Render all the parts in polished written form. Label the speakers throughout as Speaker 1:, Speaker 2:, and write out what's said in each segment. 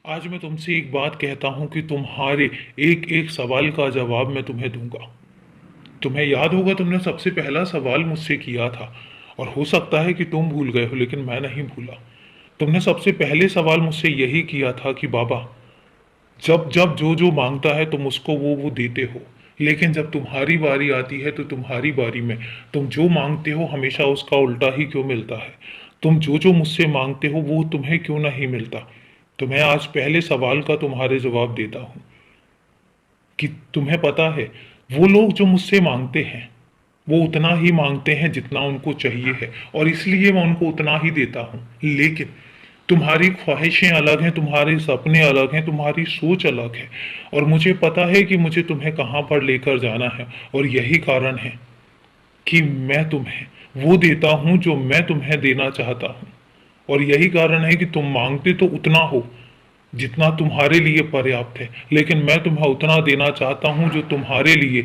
Speaker 1: आज मैं तुमसे एक बात कहता हूँ कि तुम्हारे एक एक सवाल का जवाब मैं तुम्हें दूंगा। तुम्हें याद होगा तुमने सबसे पहला सवाल मुझसे किया था और हो सकता है कि तुम भूल गए हो, लेकिन मैं नहीं भूला। तुमने सबसे पहले सवाल मुझसे यही किया था कि बाबा, जब जब जो जो मांगता है तुम उसको वो देते हो, लेकिन जब तुम्हारी बारी आती है तो तुम्हारी बारी में तुम जो मांगते हो हमेशा उसका उल्टा ही क्यों मिलता है। तुम जो जो मुझसे मांगते हो वो तुम्हें क्यों नहीं मिलता। तो मैं आज पहले सवाल का तुम्हारे जवाब देता हूं कि तुम्हें पता है, वो लोग जो मुझसे मांगते हैं वो उतना ही मांगते हैं जितना उनको चाहिए है, और इसलिए मैं उनको उतना ही देता हूं। लेकिन तुम्हारी ख्वाहिशें अलग हैं, तुम्हारे सपने अलग हैं, तुम्हारी सोच अलग है, और मुझे पता है कि मुझे तुम्हें कहाँ पर लेकर जाना है। और यही कारण है कि मैं तुम्हें वो देता हूं जो मैं तुम्हें देना चाहता हूं। और यही कारण है कि तुम मांगते तो उतना हो जितना तुम्हारे लिए पर्याप्त है, लेकिन मैं तुम्हें उतना देना चाहता हूं जो तुम्हारे लिए,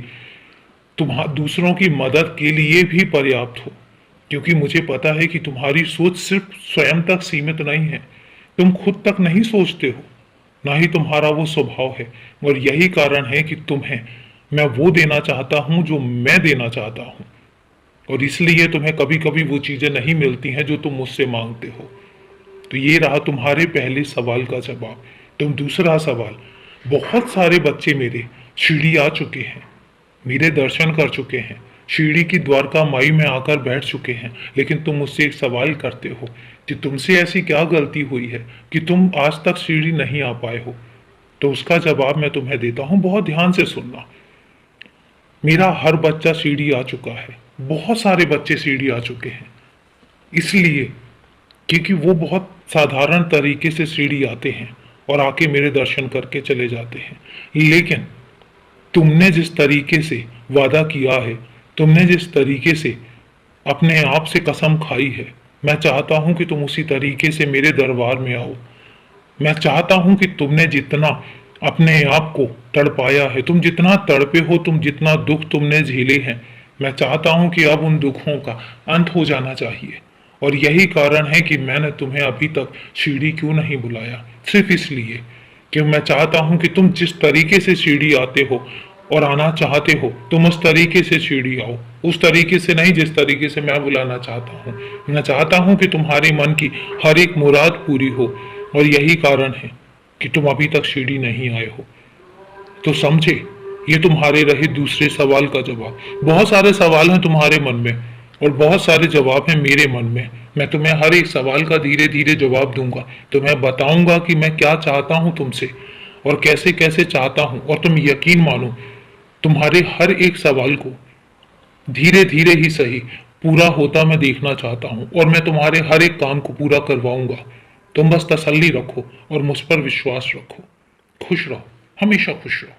Speaker 1: दूसरों की मदद के लिए भी पर्याप्त हो। क्योंकि मुझे पता है कि तुम्हारी सोच सिर्फ स्वयं तक सीमित नहीं है, तुम खुद तक नहीं सोचते हो, ना ही तुम्हारा वो स्वभाव है। और यही कारण है कि तुम्हें मैं वो देना चाहता हूं जो मैं देना चाहता हूं, और इसलिए तुम्हें कभी कभी वो चीजें नहीं मिलती हैं जो तुम मुझसे मांगते हो। तो ये रहा तुम्हारे पहले सवाल का जवाब। तुम दूसरा सवाल, बहुत सारे बच्चे मेरे शिरडी आ चुके हैं, मेरे दर्शन कर चुके हैं, शिरडी की द्वारका माई में आकर बैठ चुके हैं, लेकिन तुम मुझसे एक सवाल करते हो कि तुमसे ऐसी क्या गलती हुई है कि तुम आज तक शिरडी नहीं आ पाए हो। तो उसका जवाब मैं तुम्हें देता हूं, बहुत ध्यान से सुनना। मेरा हर बच्चा शिरडी आ चुका है, बहुत सारे बच्चे शिरडी आ चुके हैं, इसलिए क्योंकि वो बहुत साधारण तरीके से शिरडी आते हैं और आके मेरे दर्शन करके चले जाते हैं। लेकिन तुमने जिस तरीके से वादा किया है, तुमने जिस तरीके से अपने आप से कसम खाई है, मैं चाहता हूं कि तुम उसी तरीके से मेरे दरबार में आओ। मैं चाहता हूं कि तुमने जितना अपने आप को तड़पाया है, तुम जितना तड़पे हो, तुम जितना दुख तुमने झेले हैं, मैं चाहता हूं कि अब उन दुखों का अंत हो जाना चाहिए। और यही कारण है कि मैंने तुम्हें अभी तक शिरडी क्यों नहीं बुलाया, सिर्फ इसलिए कि मैं चाहता हूं कि तुम जिस तरीके से शिरडी आते हो और आना चाहते हो, तुम उस तरीके से शिरडी आओ। उस तरीके से नहीं जिस तरीके से मैं बुलाना चाहता हूँ। मैं चाहता हूँ कि तुम्हारे मन की हर एक मुराद पूरी हो, और यही कारण है कि तुम अभी तक शिरडी नहीं आए हो। तो समझे, ये तुम्हारे रहे दूसरे सवाल का जवाब। बहुत सारे सवाल हैं तुम्हारे मन में और बहुत सारे जवाब हैं मेरे मन में। मैं तुम्हें हर एक सवाल का धीरे धीरे जवाब दूंगा, तो मैं बताऊंगा कि मैं क्या चाहता हूं तुमसे और कैसे कैसे चाहता हूं। और तुम यकीन मानो, तुम्हारे हर एक सवाल को धीरे धीरे ही सही पूरा होता मैं देखना चाहता हूं, और मैं तुम्हारे हर एक काम को पूरा करवाऊंगा। तुम बस तसल्ली रखो और मुझ पर विश्वास रखो। खुश रहो, हमेशा खुश रहो।